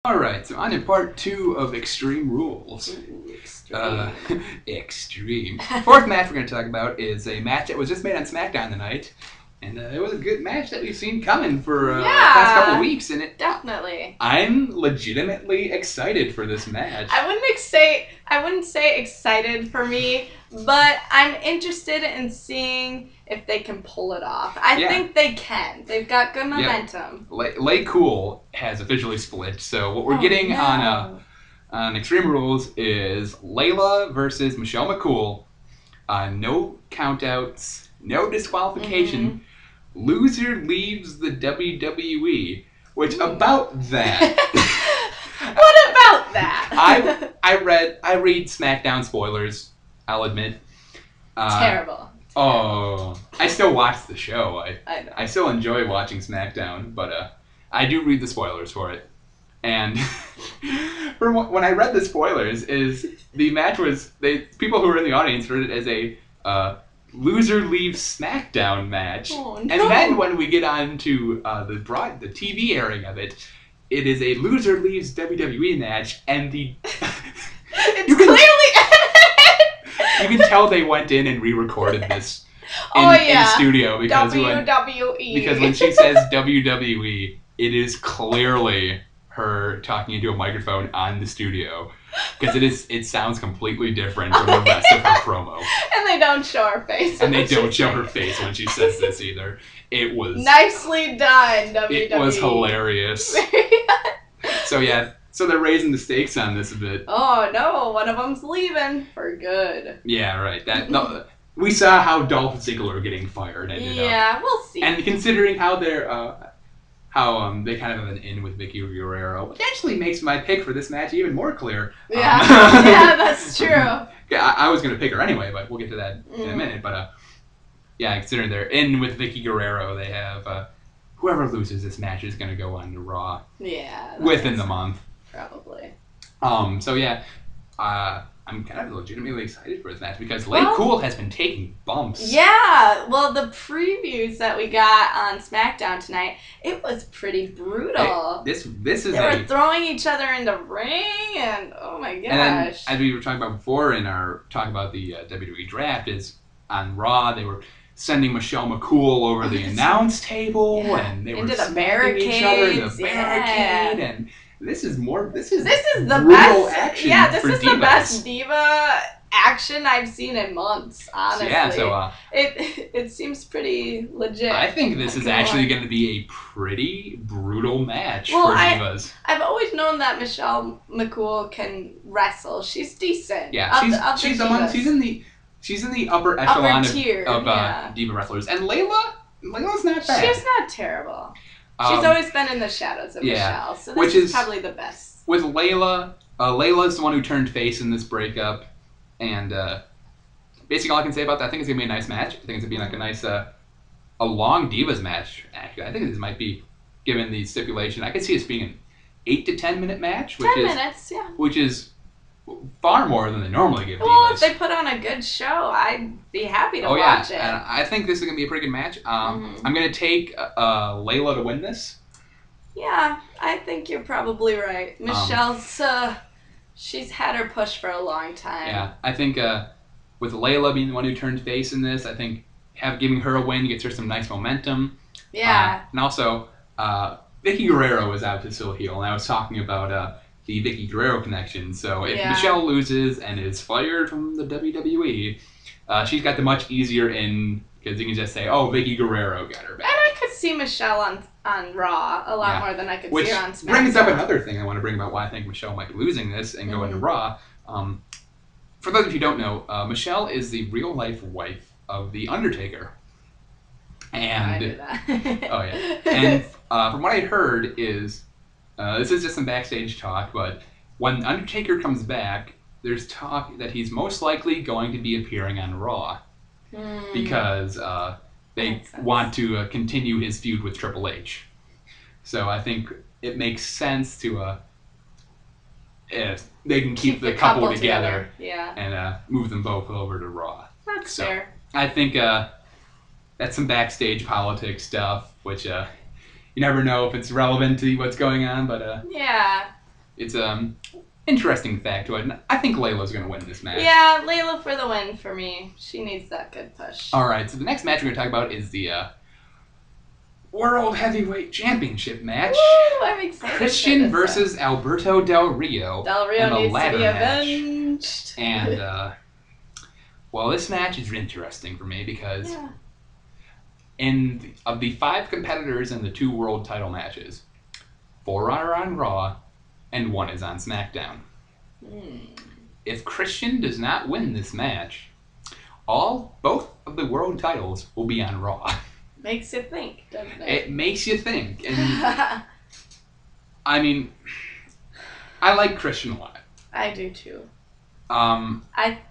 Alright, so on to part 2 of Extreme Rules. Ooh, extreme. Extreme. Fourth match we're going to talk about is a match that was just made on SmackDown tonight. And it was a good match that we've seen coming for the past couple weeks. And definitely. I'm legitimately excited for this match. I wouldn't say excited for me, but I'm interested in seeing if they can pull it off. I think they can. They've got good momentum. Lay Cool has officially split, so what we're getting on Extreme Rules is Layla versus Michelle McCool. No countouts, no disqualification. Loser leaves the WWE. Which about that? What about that? I read SmackDown spoilers. I'll admit. Terrible. Oh, I still watch the show. I know. I still enjoy watching SmackDown, but I do read the spoilers for it. And when I read the spoilers, the match was people who were in the audience read it as a loser leaves SmackDown match. Oh, no. And then when we get on to the TV airing of it, it is a loser leaves WWE match, and it's clearly you can tell they went in and re-recorded this in studio because WWE. when she says WWE, it is clearly her talking into a microphone on the studio because it sounds completely different from the rest of her promo. And they don't show her face. And they don't show her face when she says this either. It was nicely done, WWE. It was hilarious. So they're raising the stakes on this a bit. Oh no, one of them's leaving for good. Yeah, right. We saw how Dolph Ziggler getting fired ended up. Yeah, we'll see. And considering how they're they kind of have an in with Vicky Guerrero, which actually makes my pick for this match even more clear. Yeah, yeah, that's true. I was going to pick her anyway, but we'll get to that in a minute. But considering they're in with Vicky Guerrero, they have whoever loses this match is going to go on to Raw. Yeah. Within the month. Probably. I'm kind of legitimately excited for this match because Lay Cool has been taking bumps. Yeah, well, the previews that we got on SmackDown tonight, it was pretty brutal. They were throwing each other in the ring, and oh my gosh. And then, as we were talking about before in our talk about the WWE draft, is on Raw they were sending Michelle McCool over the announce table, and they were smacking each other in the barricade, and This is the best action. Yeah, this is Divas. the best diva action I've seen in months. Honestly, it seems pretty legit. I think this is actually going to be a pretty brutal match for divas. I've always known that Michelle McCool can wrestle. She's decent. Yeah, she's in the upper echelon of diva wrestlers, and Layla's not bad. She's not terrible. She's always been in the shadows of Michelle, so this is probably the best. With Layla, Layla's the one who turned face in this breakup, and basically all I can say about that, I think it's going to be a nice match. I think it's going to be like a nice, a long Divas match, actually. I think this might be, given the stipulation, I could see this being an 8 to 10 minute match. 10 minutes, yeah. Which is far more than they normally give Divas. Well, if they put on a good show, I'd be happy to watch it. And I think this is going to be a pretty good match. I'm going to take Layla to win this. Yeah, I think you're probably right. Michelle's, she's had her push for a long time. Yeah, I think with Layla being the one who turned face in this, I think giving her a win gets her some nice momentum. Yeah. And also, Vicky Guerrero was out to still heel, and I was talking about the Vicky Guerrero connection. So if Michelle loses and is fired from the WWE, she's got the much easier in because you can just say, "Oh, Vicky Guerrero got her back." And I could see Michelle on Raw a lot more than I could see her on SmackDown. Which brings up another thing I want to bring about why I think Michelle might be losing this and going to Raw. For those of you who don't know, Michelle is the real life wife of the Undertaker. And I knew that. And from what I heard is. This is just some backstage talk, but when Undertaker comes back, there's talk that he's most likely going to be appearing on Raw because they want to continue his feud with Triple H. So I think it makes sense to if they can keep the couple together and move them both over to Raw. That's fair. I think that's some backstage politics stuff, which you never know if it's relevant to what's going on, but yeah. It's interesting fact to it. I think Layla's going to win this match. Yeah, Layla for the win for me. She needs that good push. All right, so the next match we're going to talk about is the World Heavyweight Championship match. Woo, I'm excited. Christian versus Alberto Del Rio. Del Rio needs to be avenged. And, well, this match is interesting for me because of the 5 competitors in the 2 world title matches, 4 are on Raw and 1 is on SmackDown. If Christian does not win this match, both of the world titles will be on Raw. Makes you think, doesn't it? It makes you think. And I mean, I like Christian a lot. I do too.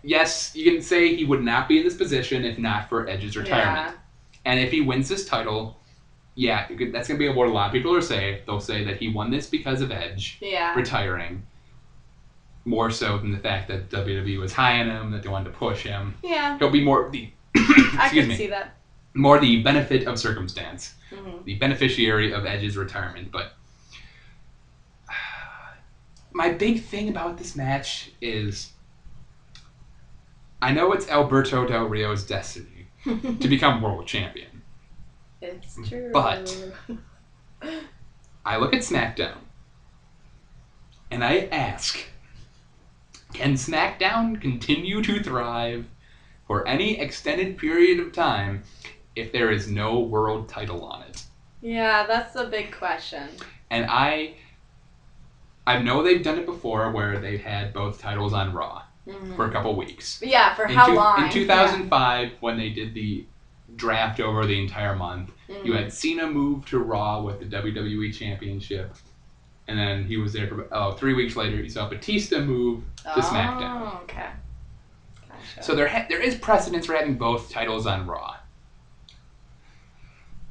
Yes, you can say he would not be in this position if not for Edge's retirement. And if he wins this title, that's going to be what a lot of people will say. They'll say that he won this because of Edge retiring. More so than the fact that WWE was high on him, that they wanted to push him. Yeah. He'll be more the I can see that. More the benefit of circumstance. The beneficiary of Edge's retirement. But my big thing about this match is I know it's Alberto Del Rio's destiny to become world champion. It's true. But I look at SmackDown and I ask, can SmackDown continue to thrive for any extended period of time if there is no world title on it? Yeah, that's the big question. And I know they've done it before where they've had both titles on Raw for a couple weeks. Yeah, for how long? In 2005, when they did the draft over the entire month, you had Cena move to Raw with the WWE Championship. And then he was there for 3 weeks later. You saw Batista move to SmackDown. Oh, okay. Gotcha. So there is precedence for having both titles on Raw.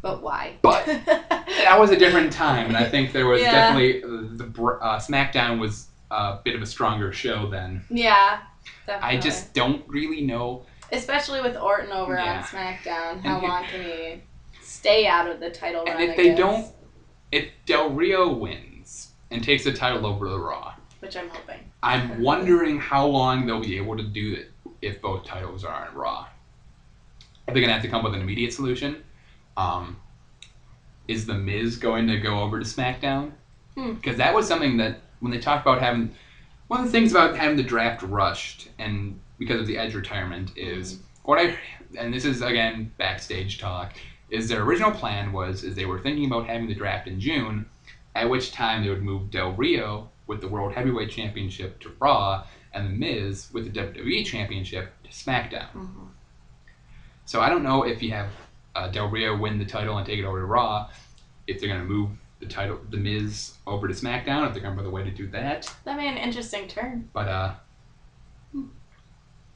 But why? But that was a different time, and I think there was definitely SmackDown was a bit of a stronger show then. Yeah, definitely. I just don't really know. Especially with Orton over on SmackDown, how long can he stay out of the title run? And if Del Rio wins and takes the title over to Raw, which I'm hoping, I'm wondering how long they'll be able to do it if both titles are on Raw. Are they going to have to come up with an immediate solution? Is The Miz going to go over to SmackDown? Because that was something that when they talked about having one of the things about having the draft rushed and because of the Edge retirement is and this is again backstage talk, is their original plan is they were thinking about having the draft in June, at which time they would move Del Rio with the World Heavyweight Championship to Raw and The Miz with the WWE Championship to SmackDown. So I don't know if you have Del Rio win the title and take it over to Raw, if they're going to move the Miz over to SmackDown, if they're going to find a way to do that. That'd be an interesting turn. But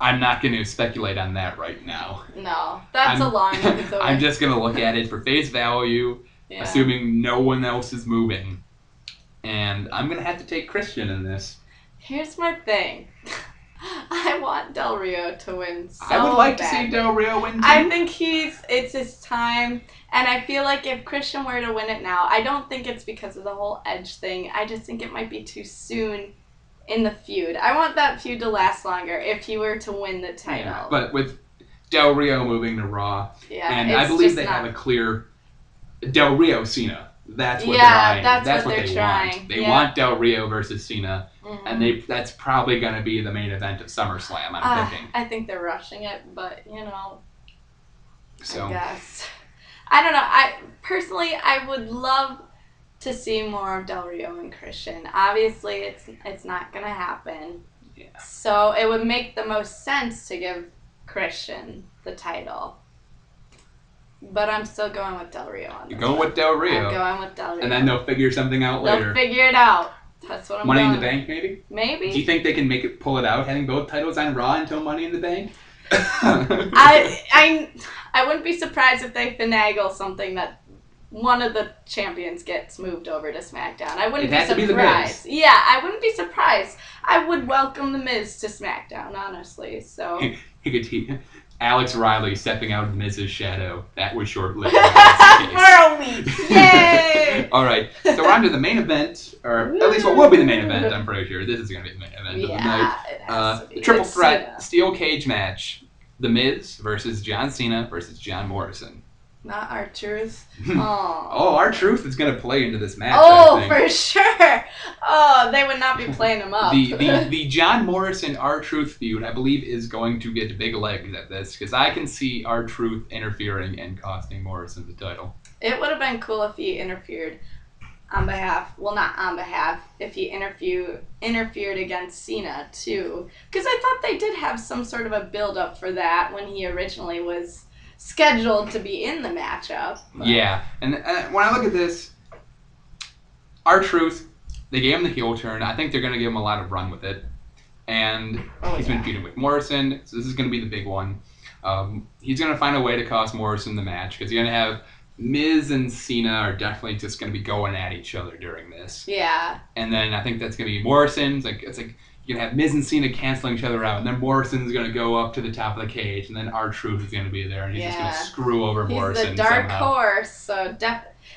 I'm not going to speculate on that right now. No, that's a long way. I'm just going to look at it for face value, assuming no one else is moving. And I'm going to have to take Christian in this. Here's my thing. I want Del Rio to win so I would like badly. to see Del Rio win too. I think it's his time, and I feel like if Christian were to win it now, I don't think it's because of the whole Edge thing. I just think it might be too soon in the feud. I want that feud to last longer if he were to win the title. Yeah, but with Del Rio moving to Raw, and I believe they have a clear Del Rio Cena. That's what they're eyeing. That's what they want. They want Del Rio versus Cena, and that's probably going to be the main event of SummerSlam, I'm thinking. I think they're rushing it, but, so. I guess. I don't know. Personally, I would love to see more of Del Rio and Christian. Obviously, it's not going to happen. Yeah. So it would make the most sense to give Christian the title. But I'm still going with Del Rio on this. You're going with Del Rio. I'm going with Del Rio. And then they'll figure something out later. They'll figure it out. That's what I'm Money going. in the Bank, maybe? Maybe. Do you think they can pull it out, having both titles on Raw until Money in the Bank? I wouldn't be surprised if they finagle something that one of the champions gets moved over to SmackDown. I wouldn't be surprised. To be the Miz. Yeah, I wouldn't be surprised. I would welcome the Miz to SmackDown, honestly. So he could Alex Riley stepping out of Miz's shadow. That was short-lived. For a week. Yay! All right, so we're on to the main event, or at least what will be the main event. I'm pretty sure this is going to be the main event of the night. It has to be. The triple It's threat Cena. steel cage match: The Miz versus John Cena versus John Morrison. Not R-Truth. Oh, R-Truth is going to play into this match. Oh, I think. for sure. Oh, they would not be playing him up. The John Morrison R-Truth feud, I believe, is going to get big legs at this, because I can see R-Truth interfering and costing Morrison the title. It would have been cool if he interfered on behalf, well, not on behalf, if he interfered against Cena, too. Because I thought they did have some sort of a build-up for that when he originally was scheduled to be in the matchup. But. Yeah, and when I look at this, R-Truth, they gave him the heel turn. I think they're going to give him a lot of run with it. And he's been feuding with Morrison, so this is going to be the big one. He's going to find a way to cost Morrison the match, because you're going to have Miz and Cena are definitely just going to be going at each other during this. Yeah. And then I think that's going to be Morrison. It's like you're going to have Miz and Cena canceling each other out, and then Morrison's going to go up to the top of the cage, and then R-Truth is going to be there, and he's just going to screw over Morrison He's the dark somehow. horse, so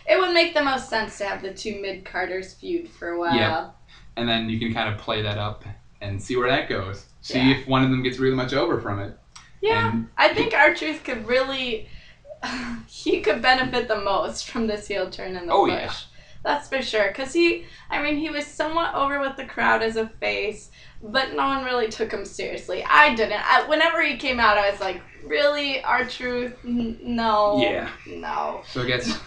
it would make the most sense to have the two mid-carders feud for a while. Yep. And then you can kind of play that up and see where that goes. See if one of them gets really much over from it. Yeah, and I think R-Truth could really... he could benefit the most from this heel turn in the push. Yeah. That's for sure. Because he was somewhat over with the crowd as a face, but no one really took him seriously. I didn't. Whenever he came out, I was like, really? R-Truth? No. Yeah. No. So I guess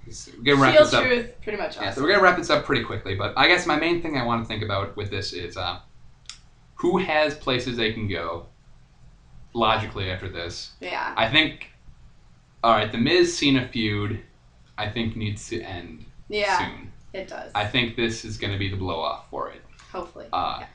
we're going to wrap this up. Truth, pretty much awesome. Yeah, so we're going to wrap this up pretty quickly, but I guess my main thing I want to think about with this is who has places they can go logically after this. Yeah. I think, all right, the Miz-Cena feud, I think, needs to end soon. It does. I think this is going to be the blow-off for it. Hopefully. I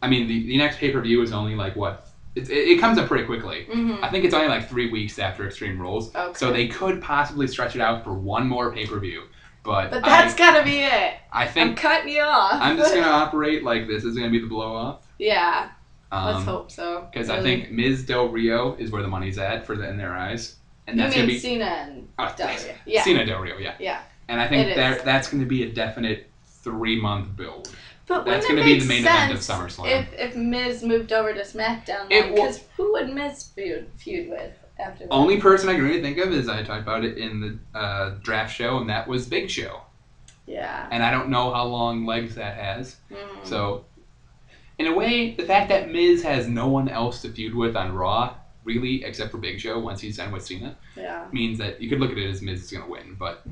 mean, the next pay-per-view is only like, what? It comes up pretty quickly. Mm-hmm. I think it's only like 3 weeks after Extreme Rules. Okay. So they could possibly stretch it out for one more pay-per-view. But that's got to be it. I think I'm cutting you off. I'm just going to operate like this is going to be the blow-off. Yeah. Let's hope so. Because really. I think Miz Del Rio is where the money's at in their eyes. And that's going to be Cena and Del Rio. Yeah. Cena Del Rio, yeah. Yeah. And I think that's going to be a definite 3-month build. But that's going to be the main event of SummerSlam. If Miz moved over to SmackDown, because who would Miz feud with after that? Only person I can really think of is I talked about it in the draft show, and that was Big Show. Yeah. And I don't know how long legs that has. Mm. So, in a way, the fact that Miz has no one else to feud with on Raw, really, except for Big Show once he's done with Cena, means that you could look at it as Miz is going to win. But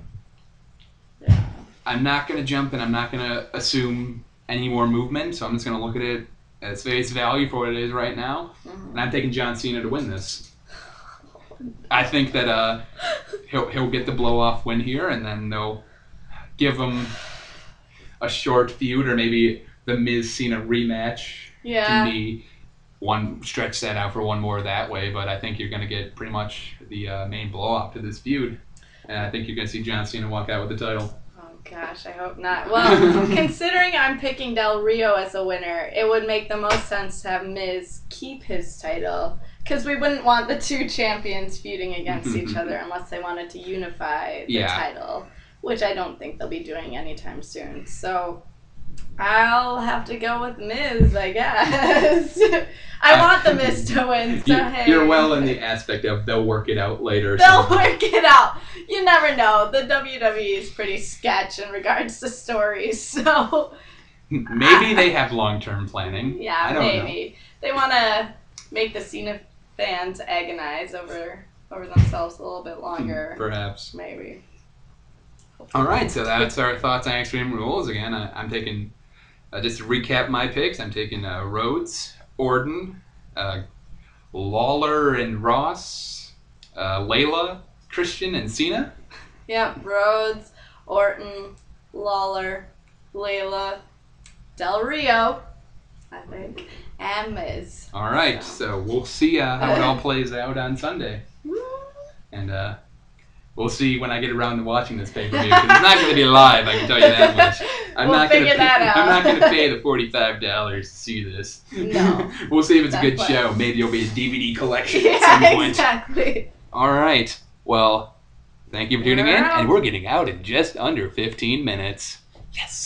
I'm not going to jump and I'm not going to assume any more movement, so I'm just going to look at it as face value for what it is right now. Mm-hmm. And I'm taking John Cena to win this. I think that he'll get the blow-off win here, and then they'll give him a short feud, or maybe the Miz-Cena rematch can be stretch that out for one more that way, but I think you're going to get pretty much the main blow-off to this feud, and I think you're going to see John Cena walk out with the title. Gosh, I hope not. Well, considering I'm picking Del Rio as a winner, it would make the most sense to have Miz keep his title, because we wouldn't want the two champions feuding against each other unless they wanted to unify the title, which I don't think they'll be doing anytime soon. So I'll have to go with Miz, I guess. I want the Miz to win, so hey. You're well in the aspect of they'll work it out later. They'll work it out. You never know. The WWE is pretty sketch in regards to stories, so... Maybe they have long-term planning. Yeah, I don't maybe. know. They want to make the Cena fans agonize over themselves a little bit longer. Perhaps. Maybe. All right, so that's our thoughts on Extreme Rules. Again, I'm taking, just to recap my picks, I'm taking Rhodes, Orton, Lawler and Ross, Layla, Christian, and Cena. Yep, Rhodes, Orton, Lawler, Layla, Del Rio, I think, and Miz. All right, so we'll see how it all plays out on Sunday. And We'll see when I get around to watching this pay-per-view, because it's not going to be live, I can tell you that much. I'm We'll not going to figure that out. I'm not going to pay the $45 to see this. No. We'll see if it's a good Definitely. show. Maybe it'll be a DVD collection at some Yeah, point. exactly. All right. Well, thank you for tuning in, We're out. and we're getting out in just under 15 minutes. Yes.